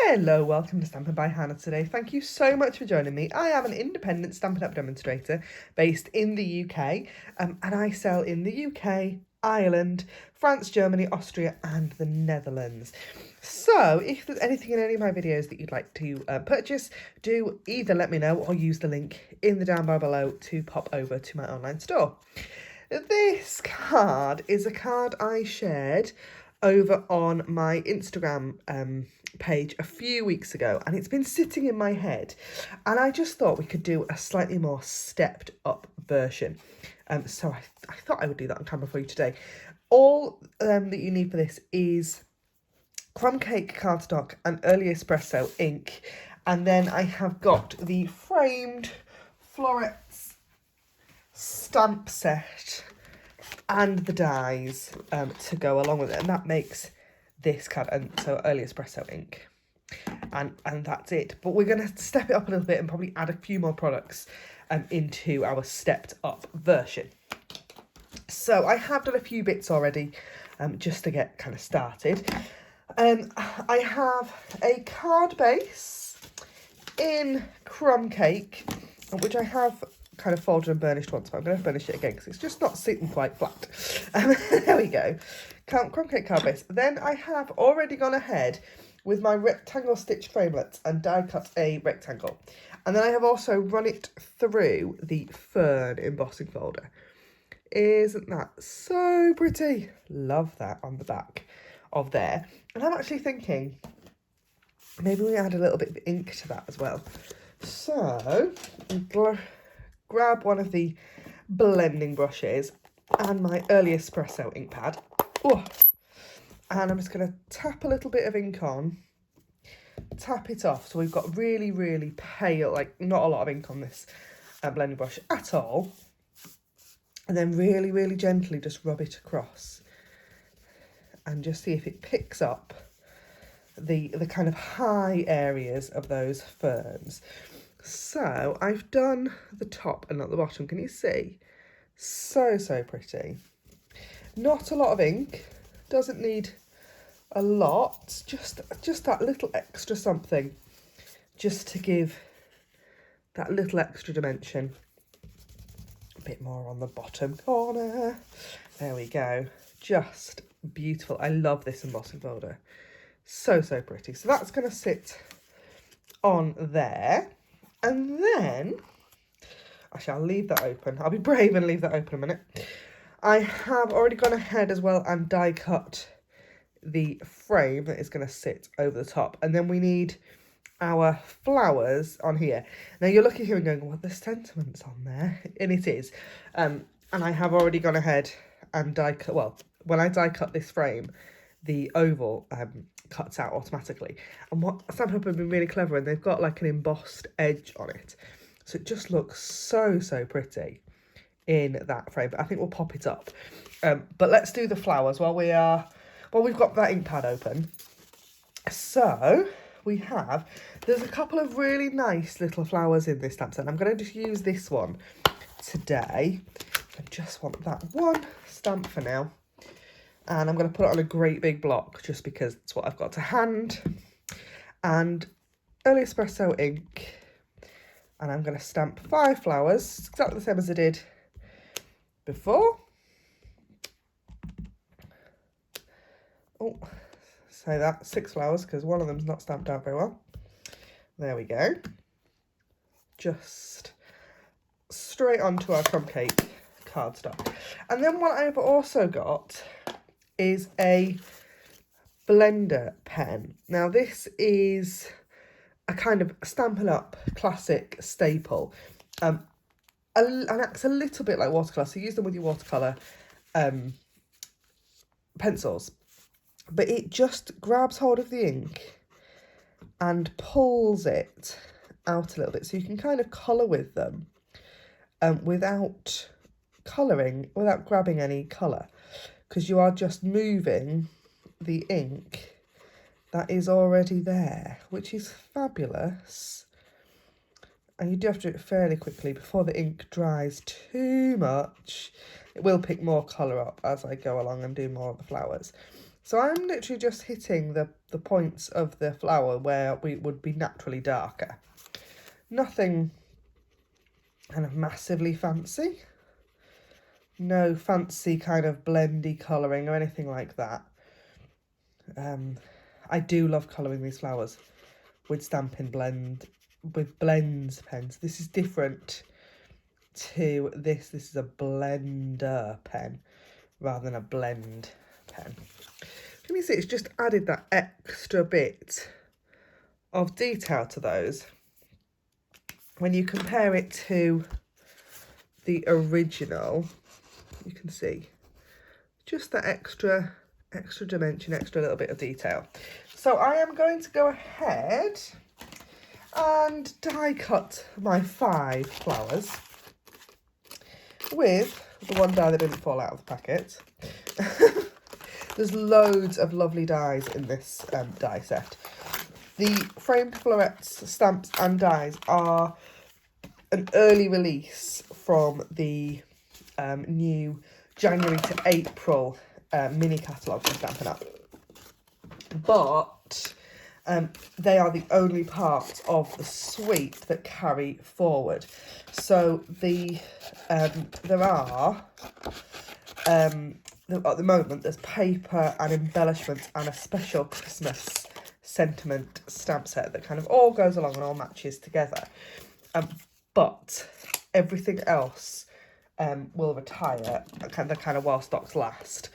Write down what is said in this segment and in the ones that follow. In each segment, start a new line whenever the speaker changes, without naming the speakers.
Hello, welcome to Stampin' by Hannah today. Thank you so much for joining me. I am an independent Stampin' Up demonstrator based in the UK, and I sell in the UK, Ireland, France, Germany, Austria and the Netherlands. So if there's anything in any of my videos that you'd like to purchase, do either let me know or use the link in the down bar below to pop over to my online store. This card is a card I shared over on my Instagram page a few weeks ago, and it's been sitting in my head, and I just thought we could do a slightly more stepped up version. So I thought I would do that on camera for you today. All that you need for this is crumb cake cardstock and early espresso ink, and then I have got the Framed Florets stamp set and the dies to go along with it, and that makes this card. And so early espresso ink, and that's it. But we're going to step it up a little bit and probably add a few more products into our stepped up version. So I have done a few bits already just to get kind of started. I have a card base in crumb cake, which I have kind of folded and burnished once, but I'm going to burnish it again because it's just not sitting quite flat. There we go. Crumb cake card base. Then I have already gone ahead with my rectangle stitch framelets and die cut a rectangle. And then I have also run it through the fern embossing folder. Isn't that so pretty? Love that on the back of there. And I'm actually thinking maybe we add a little bit of ink to that as well. So grab one of the blending brushes and my early espresso ink pad. Oh, and I'm just going to tap a little bit of ink on, tap it off. So we've got really, really pale, like not a lot of ink on this blending brush at all. And then really, really gently just rub it across and just see if it picks up the kind of high areas of those ferns. So I've done the top and not the bottom. Can you see? So pretty. Not a lot of ink. Doesn't need a lot. Just that little extra something, just to give that little extra dimension. A bit more on the bottom corner. There we go. Just beautiful. I love this embossing folder. So pretty. So that's going to sit on there. And then, actually, I'll leave that open. I'll be brave and leave that open a minute. I have already gone ahead as well and die cut the frame that is going to sit over the top. And then we need our flowers on here. Now, you're looking here and going, well, there's sentiments on there. And it is. And I have already gone ahead and die cut, well, when I die cut this frame, the oval cuts out automatically. And what Stampin' Up have been really clever, and they've got like an embossed edge on it, so it just looks so pretty in that frame. But I think we'll pop it up. But let's do the flowers while we've got that ink pad open. So there's a couple of really nice little flowers in this stamp set. I'm going to just use this one today. I just want that one stamp for now. And I'm going to put it on a great big block just because it's what I've got to hand. And early espresso ink. And I'm going to stamp 5 flowers, exactly the same as I did before. Oh, say that, 6 flowers because one of them's not stamped out very well. There we go. Just straight onto our crumb cake cardstock. And then what I've also got is a blender pen. Now this is a kind of Stampin' Up classic staple. And acts a little bit like watercolour, so use them with your watercolour pencils. But it just grabs hold of the ink and pulls it out a little bit, so you can kind of colour with them without grabbing any colour, because you are just moving the ink that is already there, which is fabulous. And you do have to do it fairly quickly before the ink dries too much. It will pick more colour up as I go along and do more of the flowers. So I'm literally just hitting the points of the flower where it would be naturally darker. Nothing kind of massively fancy. No fancy kind of blendy colouring or anything like that. I do love colouring these flowers with with blends pens. This is different to this. This is a blender pen rather than a blend pen. Can you see it's just added that extra bit of detail to those when you compare it to the original? You can see just that extra dimension, extra little bit of detail. So I am going to go ahead and die cut my 5 flowers with the one die that didn't fall out of the packet. There's loads of lovely dies in this die set. The Framed Florets stamps and dies are an early release from the new January to April mini catalogue from Stampin' Up. But they are the only part of the suite that carry forward. So there are, at the moment, there's paper and embellishments and a special Christmas sentiment stamp set that kind of all goes along and all matches together. But everything else will retire kind of while stocks last.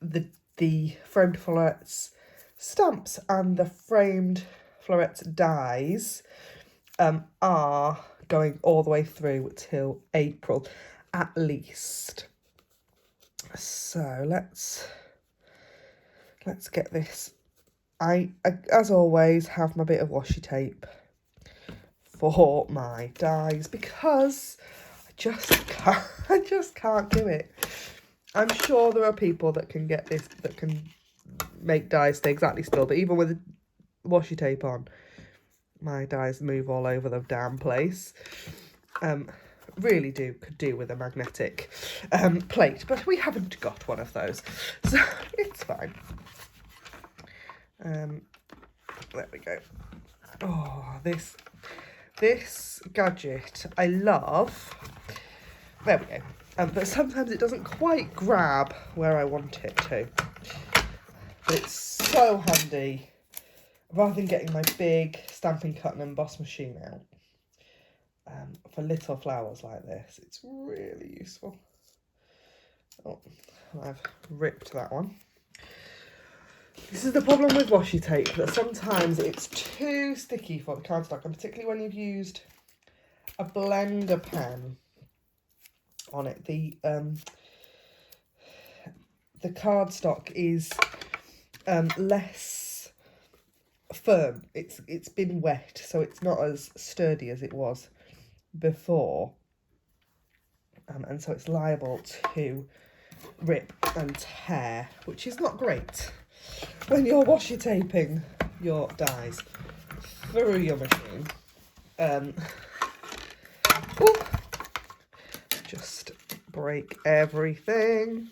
The Framed Florets stamps and the Framed Florets dies are going all the way through till April at least. So let's get this. I as always have my bit of washi tape for my dies because I just can't do it. I'm sure there are people that can get this, that can make dies stay exactly still, but even with washi tape on, my dies move all over the damn place. Really could do with a magnetic plate, but we haven't got one of those, so it's fine. There we go. Oh, this gadget I love. There we go. But sometimes it doesn't quite grab where I want it to. But it's so handy. Rather than getting my big Stampin' Cut and Emboss machine out for little flowers like this, it's really useful. Oh, I've ripped that one. This is the problem with washi tape, that sometimes it's too sticky for the cardstock, and particularly when you've used a blender pen on it. The cardstock is less firm. It's been wet, so it's not as sturdy as it was before, and so it's liable to rip and tear, which is not great when you're washi taping your dies through your machine. Just break everything.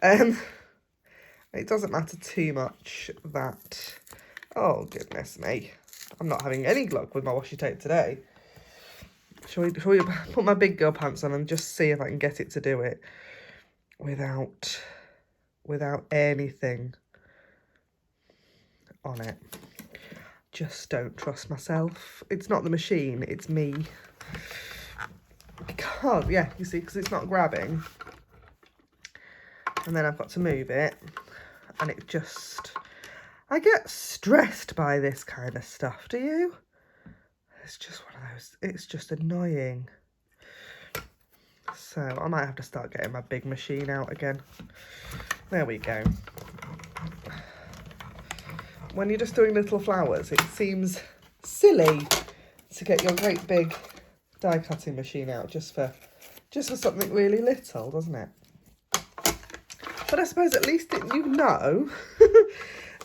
It doesn't matter too much that, oh goodness me, I'm not having any luck with my washi tape today. Shall we put my big girl pants on and just see if I can get it to do it without anything on it. Just don't trust myself. It's not the machine, it's me. Because, yeah, you see, because it's not grabbing. And then I've got to move it. And it just, I get stressed by this kind of stuff, do you? It's just one of those, it's just annoying. So I might have to start getting my big machine out again. There we go. When you're just doing little flowers, it seems silly to get your great big die cutting machine out just for something really little, doesn't it? But I suppose at least you know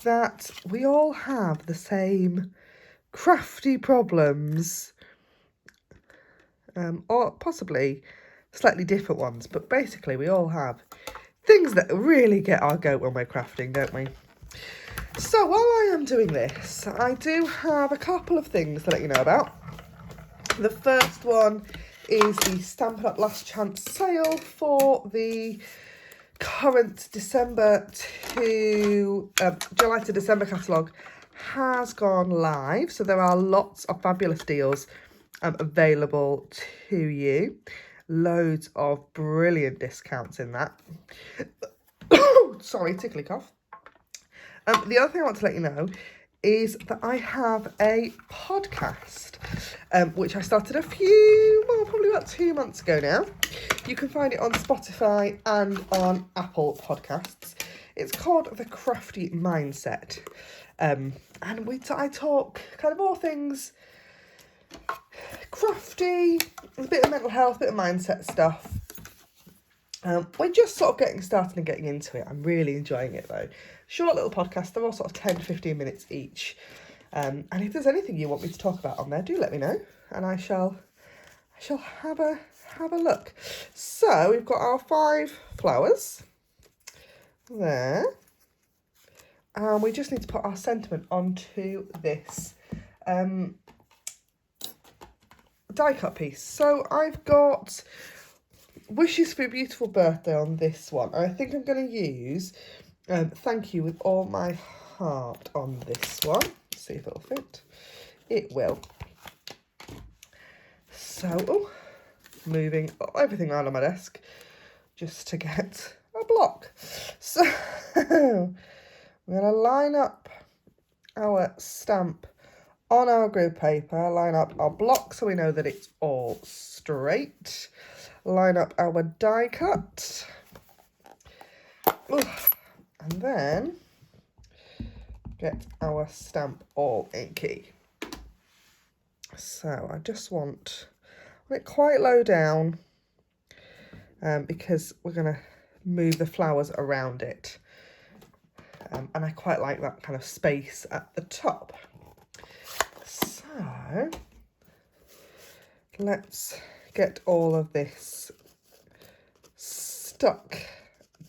that we all have the same crafty problems, or possibly slightly different ones, but basically we all have things that really get our goat when we're crafting, don't we? So while I am doing this, I do have a couple of things to let you know about. The first one is the Stampin' Up Last Chance sale for the current December to July to December catalogue has gone live. So there are lots of fabulous deals available to you. Loads of brilliant discounts in that. Sorry, tickly cough. The other thing I want to let you know is that I have a podcast, which I started probably about 2 months ago now. You can find it on Spotify and on Apple Podcasts. It's called The Crafty Mindset. And I talk kind of all things crafty, a bit of mental health, a bit of mindset stuff. We're just sort of getting started and getting into it. I'm really enjoying it though. Short little podcast, they're all sort of 10 to 15 minutes each. And if there's anything you want me to talk about on there, do let me know, and I shall have a look. So we've got our 5 flowers there. And we just need to put our sentiment onto this die cut piece. So I've got wishes for a beautiful birthday on this one. I think I'm going to use thank you with all my heart on this one. Let's see if it'll fit. It will. So, moving everything around on my desk just to get a block. So, we're going to line up our stamp on our grid paper, line up our block so we know that it's all straight. Line up our die cut. And then get our stamp all inky. So I just want it quite low down because we're going to move the flowers around it. And I quite like that kind of space at the top. So let's get all of this stuck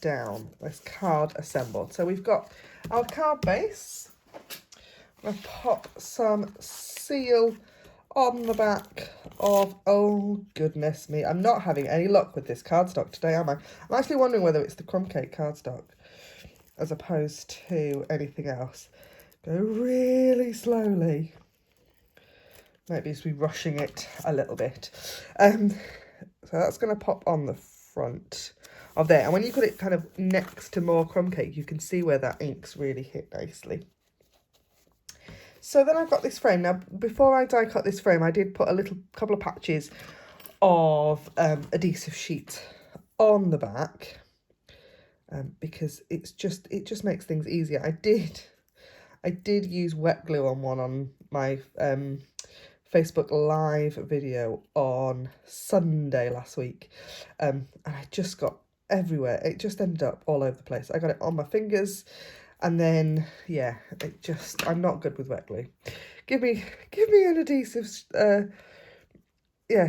down, this card assembled. So we've got our card base. I'm going to pop some seal on the back of, oh goodness me, I'm not having any luck with this cardstock today, am I? I'm actually wondering whether it's the crumb cake cardstock as opposed to anything else. Go really slowly. Maybe just be rushing it a little bit. So that's going to pop on the front of there. And when you put it kind of next to more crumb cake, you can see where that ink's really hit nicely. So then I've got this frame. Now, before I die cut this frame, I did put a couple of patches of adhesive sheet on the back because it just makes things easier. I did use wet glue on one on my Facebook Live video on Sunday last week, and I just got everywhere. It just ended up all over the place. I got it on my fingers, and then yeah, I'm not good with wet glue. Give me an adhesive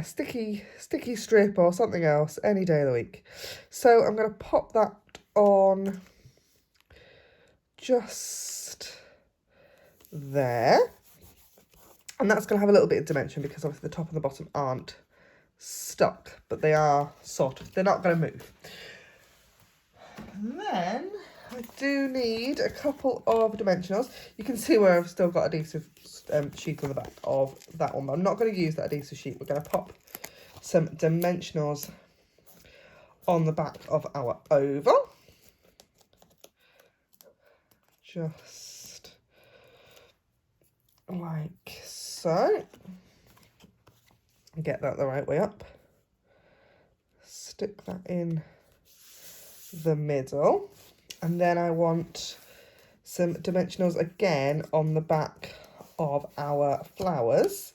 sticky strip or something else any day of the week. So I'm going to pop that on just there. And that's going to have a little bit of dimension because obviously the top and the bottom aren't stuck, but they are they're not going to move. And then I do need a couple of dimensionals. You can see where I've still got adhesive sheet on the back of that one, but I'm not going to use that adhesive sheet. We're going to pop some dimensionals on the back of our oval. Just like so. Get that the right way up. Stick that in the middle. And then I want some dimensionals again on the back of our flowers.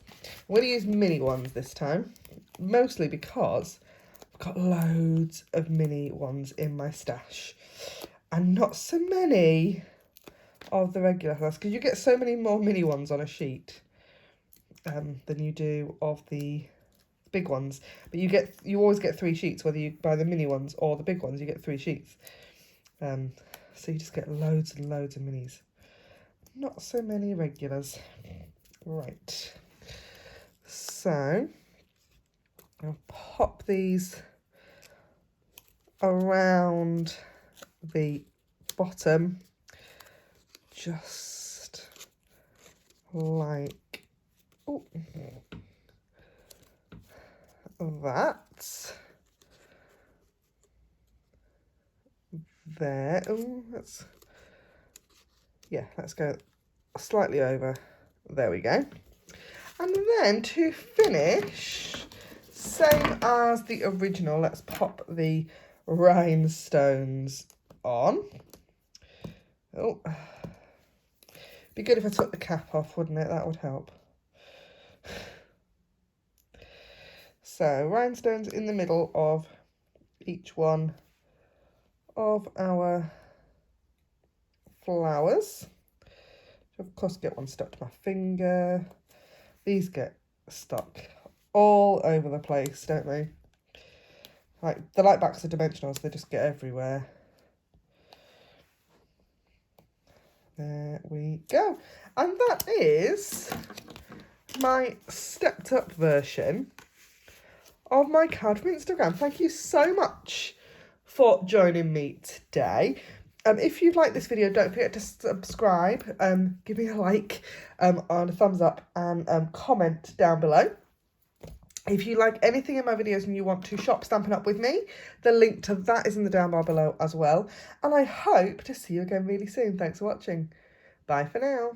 I'm going to use mini ones this time, mostly because I've got loads of mini ones in my stash and not so many of the regular flowers, because you get so many more mini ones on a sheet than you do of the big ones. But you always get 3 sheets, whether you buy the mini ones or the big ones, you get 3 sheets. So you just get loads and loads of minis. Not so many regulars. Right. So I'll pop these around the bottom, just like that. There. Oh, let's go slightly over. There we go. And then to finish, same as the original, let's pop the rhinestones on. Oh, be good if I took the cap off, wouldn't it? That would help. So rhinestones in the middle of each one of our flowers. Of course, get one stuck to my finger. These get stuck all over the place, don't they? Like, the light backs are dimensional, so they just get everywhere. There we go. And that is my stepped up version of my card from Instagram. Thank you so much for joining me today. If you've liked this video, don't forget to subscribe, give me a like, and a thumbs up, and comment down below. If you like anything in my videos and you want to shop Stampin' Up with me, the link to that is in the down bar below as well. And I hope to see you again really soon. Thanks for watching. Bye for now.